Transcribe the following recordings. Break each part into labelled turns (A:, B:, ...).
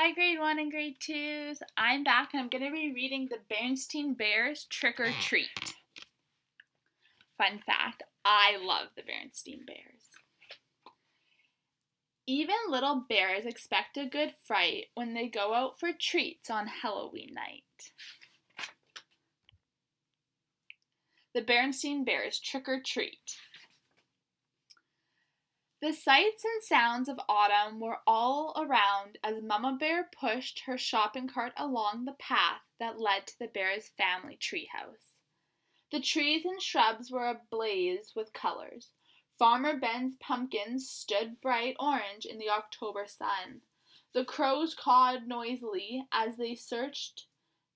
A: Hi, grade 1 and grade 2s. I'm back and I'm going to be reading the Berenstain Bears Trick or Treat. Fun fact, I love the Berenstain Bears. Even little bears expect a good fright when they go out for treats on Halloween night. The Berenstain Bears Trick or Treat. The sights and sounds of autumn were all around as Mama Bear pushed her shopping cart along the path that led to the Bears' family treehouse. The trees and shrubs were ablaze with colors. Farmer Ben's pumpkins stood bright orange in the October sun. The crows cawed noisily as they searched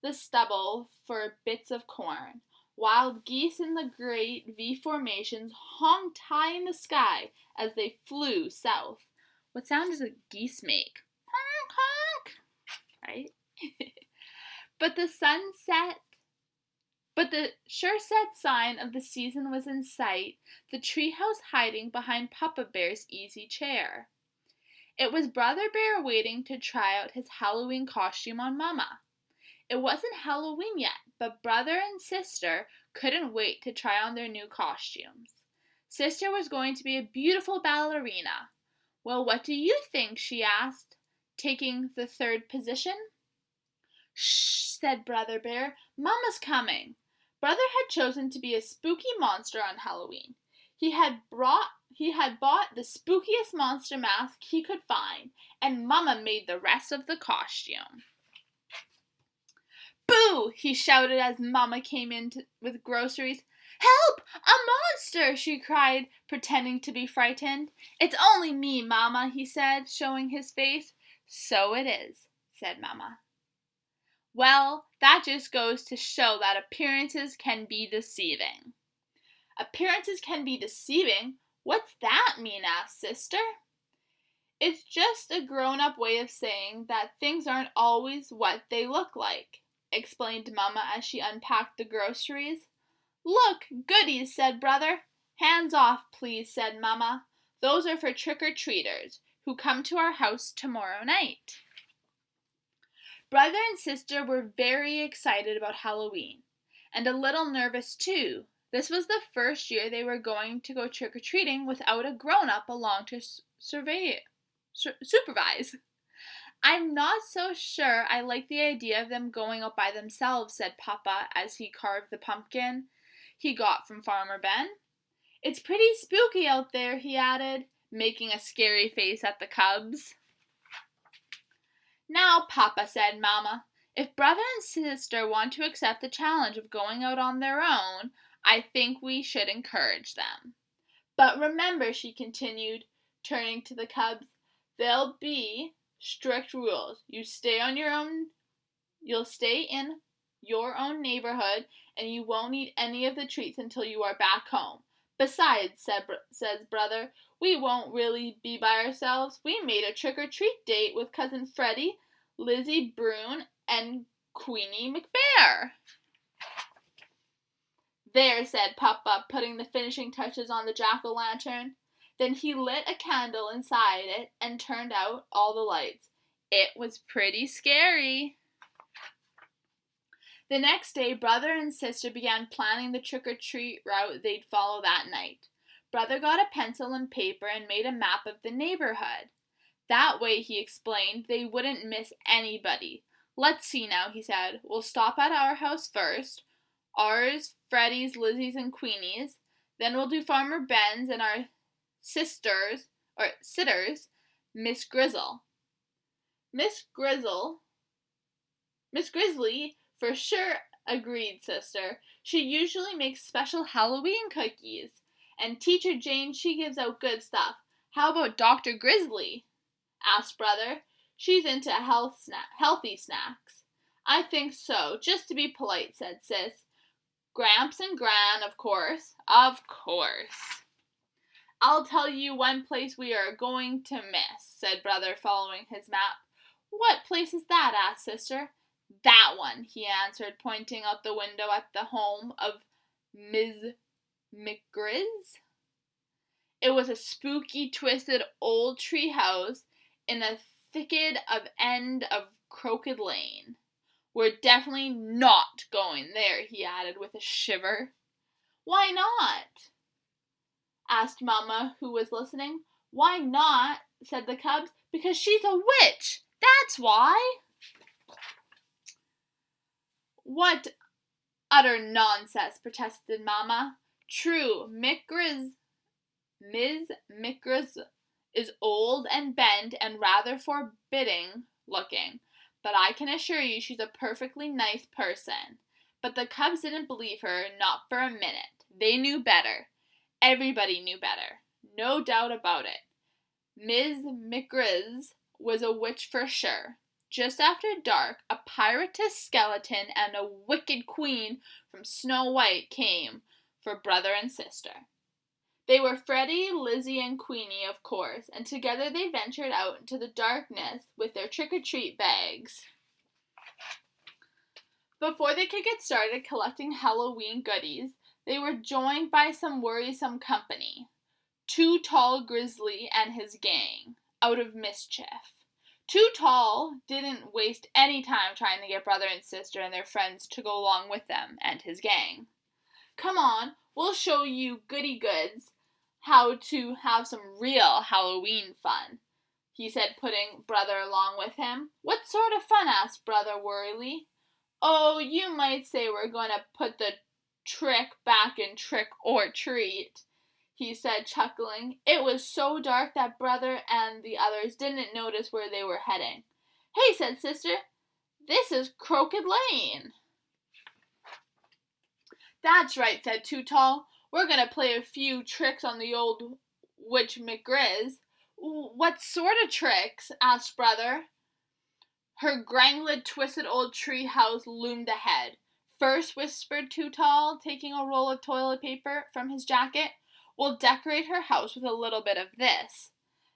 A: the stubble for bits of corn. Wild geese in the great V formations honked high in the sky as they flew south. What sound does a geese make? Honk, honk, right? But the sure set sign of the season was in sight, the treehouse hiding behind Papa Bear's easy chair. It was Brother Bear waiting to try out his Halloween costume on Mama. It wasn't Halloween yet, but Brother and Sister couldn't wait to try on their new costumes. Sister was going to be a beautiful ballerina. Well, what do you think? She asked, taking the third position. Shh, said Brother Bear. Mama's coming. Brother had chosen to be a spooky monster on Halloween. He had bought the spookiest monster mask he could find, and Mama made the rest of the costume. Boo! He shouted as Mama came in with groceries. Help! A monster! She cried, pretending to be frightened. It's only me, Mama, he said, showing his face. So it is, said Mama. Well, that just goes to show that appearances can be deceiving. Appearances can be deceiving? What's that mean? Asked Sister. It's just a grown-up way of saying that things aren't always what they look like, explained Mama as she unpacked the groceries. Look, goodies, said Brother. Hands off, please, said Mama. Those are for trick-or-treaters who come to our house tomorrow night. Brother and Sister were very excited about Halloween, and a little nervous too. This was the first year they were going to go trick-or-treating without a grown-up along to supervise. I'm not so sure I like the idea of them going out by themselves, said Papa as he carved the pumpkin he got from Farmer Ben. It's pretty spooky out there, he added, making a scary face at the cubs. Now, Papa, said Mama, if Brother and Sister want to accept the challenge of going out on their own, I think we should encourage them. But remember, she continued, turning to the cubs, there'll be strict rules. You'll stay in your own neighborhood, and you won't eat any of the treats until you are back home. Besides, says Brother, we won't really be by ourselves. We made a trick-or-treat date with Cousin Freddie, Lizzie Brune, and Queenie McBear. There, said Papa, putting the finishing touches on the jack-o'-lantern. Then he lit a candle inside it and turned out all the lights. It was pretty scary. The next day, Brother and Sister began planning the trick-or-treat route they'd follow that night. Brother got a pencil and paper and made a map of the neighborhood. That way, he explained, they wouldn't miss anybody. Let's see now, he said. We'll stop at our house first. Ours, Freddie's, Lizzie's, and Queenie's. Then we'll do Farmer Ben's and our sitters, Miss Grizzle. Miss Grizzly, for sure, agreed Sister. She usually makes special Halloween cookies. And Teacher Jane, she gives out good stuff. How about Dr. Grizzly? Asked Brother. She's into healthy snacks. I think so, just to be polite, said Sis. Gramps and Gran, of course. Of course. I'll tell you one place we are going to miss, said Brother, following his map. What place is that? Asked Sister. That one, he answered, pointing out the window at the home of Ms. McGrizz. It was a spooky, twisted old tree house in a thicket of end of Crooked Lane. We're definitely not going there, he added with a shiver. Why not? Asked Mama, who was listening. Why not? Said the cubs. Because she's a witch. That's why. What utter nonsense, protested Mama. True, Ms. Micras is old and bent and rather forbidding looking, but I can assure you she's a perfectly nice person. But the cubs didn't believe her, not for a minute. They knew better. Everybody knew better. No doubt about it. Ms. Micras was a witch for sure. Just after dark, a piratess skeleton and a wicked queen from Snow White came for brother and sister. They were Freddie, Lizzie, and Queenie, of course, and together they ventured out into the darkness with their trick-or-treat bags. Before they could get started collecting Halloween goodies, they were joined by some worrisome company. Too Tall Grizzly and his gang, out of mischief. Too Tall didn't waste any time trying to get brother and sister and their friends to go along with them and his gang. Come on, we'll show you goody goods how to have some real Halloween fun, he said, putting brother along with him. What sort of fun? Asked brother worriedly. Oh, you might say we're going to put the trick back in trick or treat, he said, chuckling. It was so dark that brother and the others didn't notice where they were heading. Hey, said sister, this is Crooked Lane. That's right, said Too Tall. We're going to play a few tricks on the old witch McGriz. What sort of tricks? Asked brother. Her grangled, twisted old tree house loomed ahead. First, whispered Too Tall, taking a roll of toilet paper from his jacket, we'll decorate her house with a little bit of this.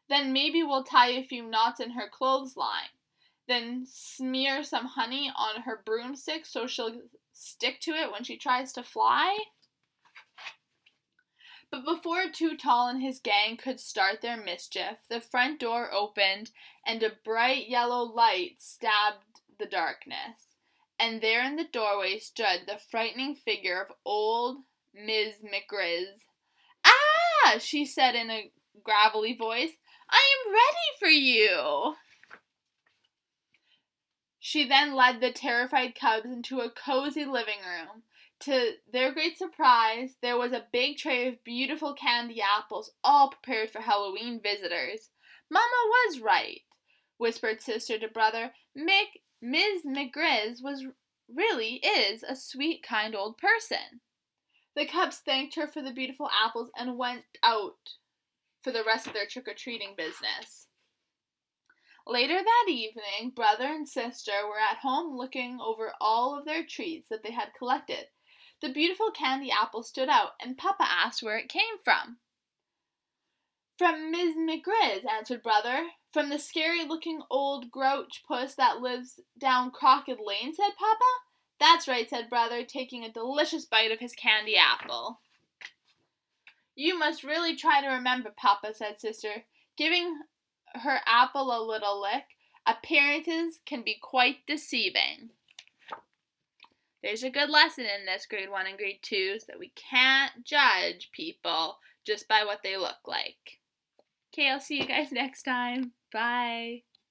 A: Then maybe we'll tie a few knots in her clothesline. Then smear some honey on her broomstick so she'll stick to it when she tries to fly. But before Too Tall and his gang could start their mischief, the front door opened and a bright yellow light stabbed the darkness. And there in the doorway stood the frightening figure of old Ms. McGriz. Ah! She said in a gravelly voice. I am ready for you! She then led the terrified cubs into a cozy living room. To their great surprise, there was a big tray of beautiful candy apples, all prepared for Halloween visitors. Mama was right, whispered sister to brother. Ms. McGriz really is a sweet, kind old person. The cubs thanked her for the beautiful apples and went out for the rest of their trick-or-treating business. Later that evening, brother and sister were at home looking over all of their treats that they had collected. The beautiful candy apple stood out, and Papa asked where it came from. From Ms. McGriz, answered brother. From the scary-looking old grouch puss that lives down Crooked Lane, said Papa. That's right, said brother, taking a delicious bite of his candy apple. You must really try to remember, Papa, said sister, giving her apple a little lick. Appearances can be quite deceiving. There's a good lesson in this, grade 1 and grade 2, so that we can't judge people just by what they look like. Okay, I'll see you guys next time. Bye.